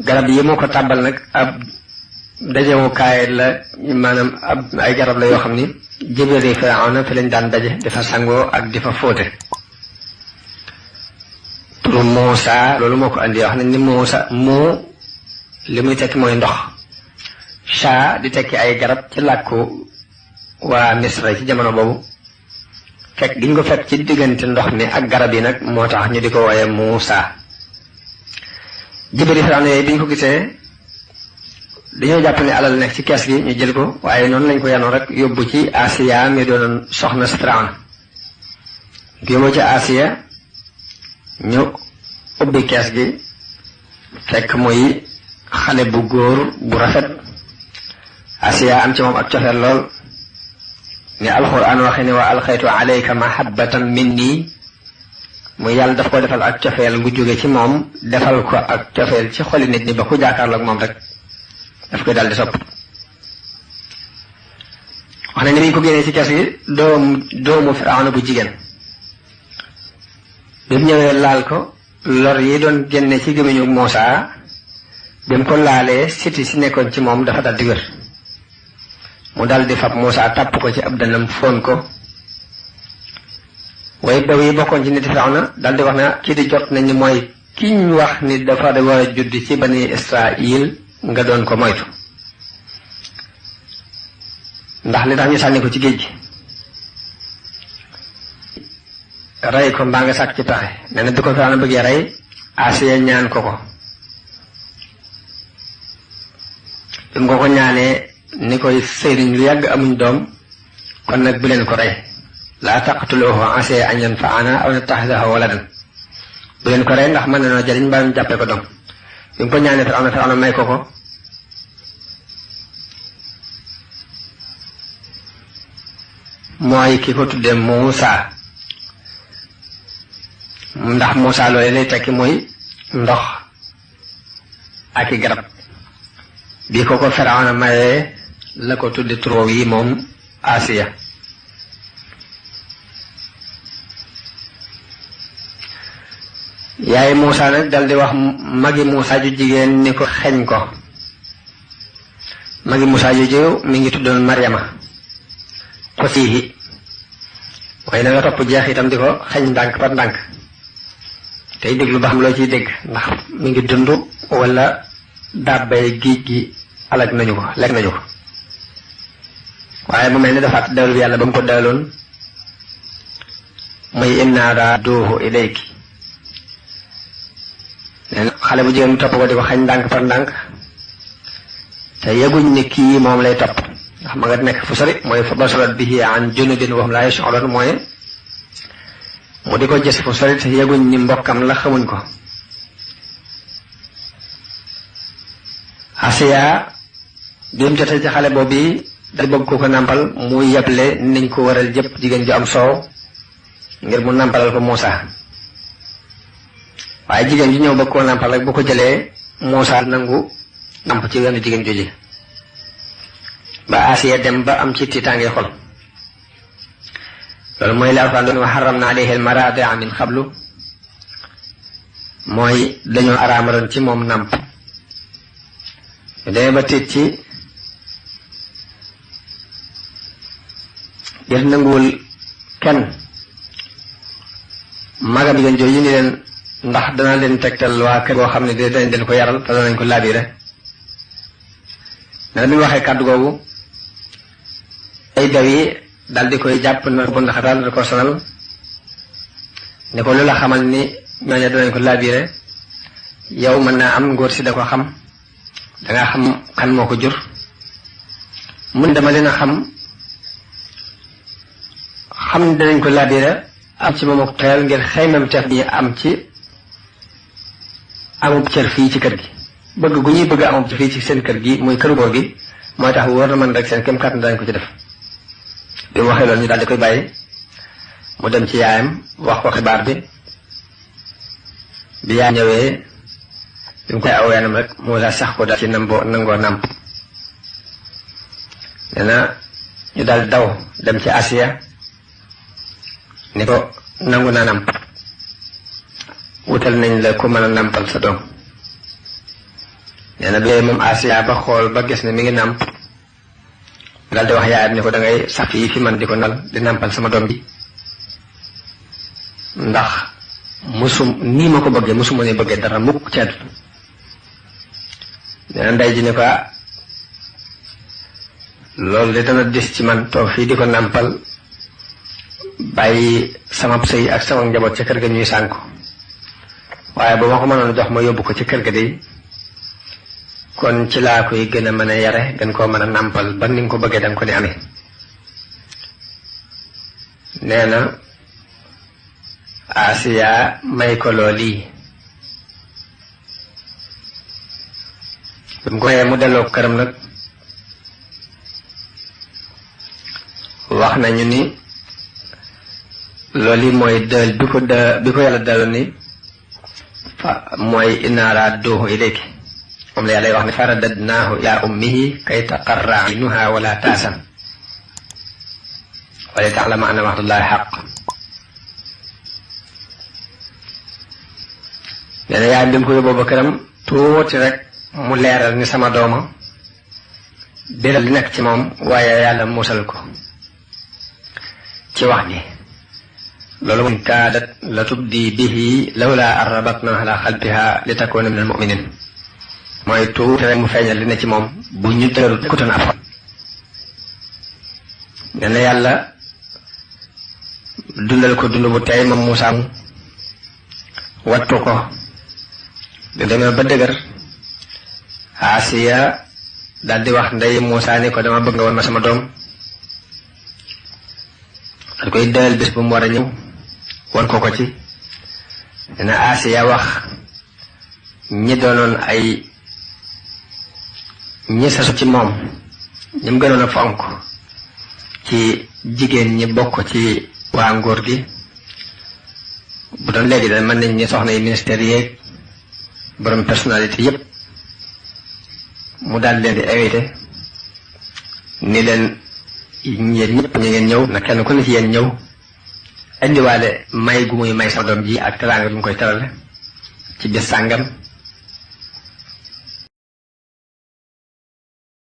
garab yi moo ko tàbbal nag ab dajewukaay la maanaam ay garab la yoo xam ni jébéri Firawna fi lañ daan daje di fa sangoo ak di fa fóote. turu Muusa loolu moo ko andi wax nañ ni Muusa moo li muy tekki mooy ndox. Sha di tekki ay garab ci làkku waa Misra ci jamono boobu fekk giñ ko fekk ci diggante ndox mi ak garab yi nag moo tax ñu di ko wooye Muusa. jébéri Firawna yooyu biñ ko gisee dañoo jàpp ne alal nekk ci kees gi ñu jël ko waaye noonu lañ ko yanoo rek yóbbu ci Asiya mi doon soxna si Firawna yóbbu ci Asiya ñu ubbi kees gi fekk muy xale bu góor bu rafet. Asiya am ci moom ak cofeel lool ni alxuraan waxe ne wa alxaytu alayka mahabbatan minni muy yàlla daf ko defal ak cofeel gu jóge ci moom defal ko ak cofeel ci xoli nit ñi ba ku jaakaarloog moom rek daf koy daldi sopp. wax nañ ne bi ñu ko génnee ci kees gi doomu Firawna bu jigéen bi mu ñëwee laal ko lor yi doon génne ci gémmiñu Muusa bi mu ko laalee siti si nekkoon ci moom dafa daldi wér mu daldi fab Muusa tàpp ko ci ab dënnam fóon ko. waaye daw yi bokkoon ci nit Firawna daldi wax na kii di jot nañ ni mooy ki ñu wax ni dafa da war a judd ci bani Israil nga doon ko moytu ndax li tax ñu sànni ko ci géej gi rey ko mbaa nga sàkk ci pexe nee na bi ko Firawna bëggee rey Asiya ñaan ko bi mu ko ñaanee ni koy sëy nañ lu yàgg amuñ doom kon nag bu leen ko rey laa taqtuluhu asaa an yanfa'ana aw nattaxidahu waladan bu leen ko rey ndax mën na noo jariñ mbaa ñu jàppee ko doom bi mu ko ñaanee Firawna may ko mooy ki ko tuddee Muusa ndax Muusa loolu lay tekki mooy ndox ak i garab bi ko Firawna mayee la ko tudde turoo yi moom Asiya. yaay Muusa nag daldi wax magi Muusa ju jigéen ni ko xeñ ko. magi Muusa ju jigéen mi ngi tuddoon Maryama xosiihi waaye na nga topp jeex itam di ko xeñ ndànk par ndànk tey déglu ba xam loo ciy dégg ndax mi ngi dund wala dàbbay géej gi alag nañu ko lekk nañu ko waaye mu mel ni dafa dawlu bi yàlla ba mu ko dawloon muy inna raaduuhu ilayki xale bu jigéen mu topp ko di ko xañ ndànk par ndànk te yëguñ ni kii moom lay topp ndax ma nga nekk fu sori mooy fa basarat bihi an junubin wa hum laa yash'uruun mooy mu di ko gis fu sori te yëguñ ni mbokkam la xamuñ ko. Asiya bi mu jotee ci xale boobu da bëgg ko nàmpal mu yeble niñ ko waral jëpp jigéen ju am soow ngir mu nàmpalal ko Muusa waaye jigéen ju ñëw bëgg koo nàmpal rek bu ko jëlee Muusa nangu nàmp ci wenn jigéen jooju ba Asiya dem ba am ci tiitaange xol. loolu mooy la Alxuraan doon wa harramna alayhi al-maraadi'a min qablu mooy dañoo araamaloon ci moom nàmp demee ba tiit ci ngir nanguwul kenn magam jigéen jooju ni leen ndax dana leen tegtal waa kër boo xam ne danañ leen ko yaral te danañ ko laabire ne bi mu waxee kàddu googu ay daw yi dal di koy jàpp na bu ndaxatal da ko sonal ne ko lu la xamal ni ñooñu danañ ko laabire yow mën naa am ngóor si da ko xam danga xam kan moo ko jur mun dama leen a xam ne danañ ko laabire am ci moom ak teel ngir xeymam teef bi am ci amub cër fii ci kër gi bëgg gu ñuy bëgg amub cër fii ci seen kër gi muy këru góor gi mooy tax wóor na man rek seen kem kàttan dañ ko ci def. bi mu waxee loolu ñu daal di koy bàyyi mu dem ci yaayam wax ko xibaar bi yaay ñëwee bi mu koy aw yaanam rek moo la sax ko daal ci nangoo nàmp nee na ñu daal daw dem ci Asiya ni ko nangu naa nàmp wutal nañ la ku mën a nàmpal sa doom nee na bee moom Asiya ba xool ba gis ne mi ngi nàmp dal di wax yaayam ne ko da ngay sax fii fi man di ko nal di nàmpal sama doom bi ndax nii ma ko bëggee musuma ne bëggee dara mukk ci àdduna nee na ndey ji ne ko loolu de dana dis ci man toog fii di ko nàmpal bàyyi sama sëy ak sama njaboot ca kër ga ñuy sànku waaye ba ma ko mënoon jox ma yóbbu ko ci kër ga de kon ci laa koy gën a mën a yare gën koo mën a nàmpal ba ni nga ko bëggee danga ko ni amee nee na Asiya may ko loolii bi mu ko mayee mu delloo këram nag wax nañu ni loolu mooy dël bi ko yàlla daloon ni mooy inna radduhu ilayki moom la yàlla wax ne faradadnaahu ila ummihi kay taqarra aynuha wala taasan wala ta'lama anna wa'dallahi haqq nee na yaay bi mu ko yóbboo ba këram tuuti rek mu leeral ni sama dooma biral li nekk ci moom waaye yàlla musal ko ci wax ji loolu moom kaadat la tubdi bihi lawla an rabatna ala qalbiha li takuna min al muminin mooy tuuti rek mu feeñal li ne ci moom bu ñu dëgërul kutoon af nee na yàlla dundal ko dund bu tey moom Muusaa wattu ko di demee ba dëgër Asiya daal di wax ndey Muusaa ni ko dama bëgg nga woon ma sama doom dañ koy dël bés bu mu war a ñëw wan ko ci dina Asiya wax ñi doonoon ñi sasu ci moom ñi mu gënoon a fonk ci jigéen ñi bokk ci waa nguur gi bu doon léegi da mën nañ ñi soxna yi ministère yeeg borom personnalité yépp mu daal leen di invité ni leen yéen ñëpp ñu ngeen ñëw na kenn ku ne ci yéen ñëw indiwaale may gu muy may sama doom ji ak teraanga bi mu koy terale ci bis sàngam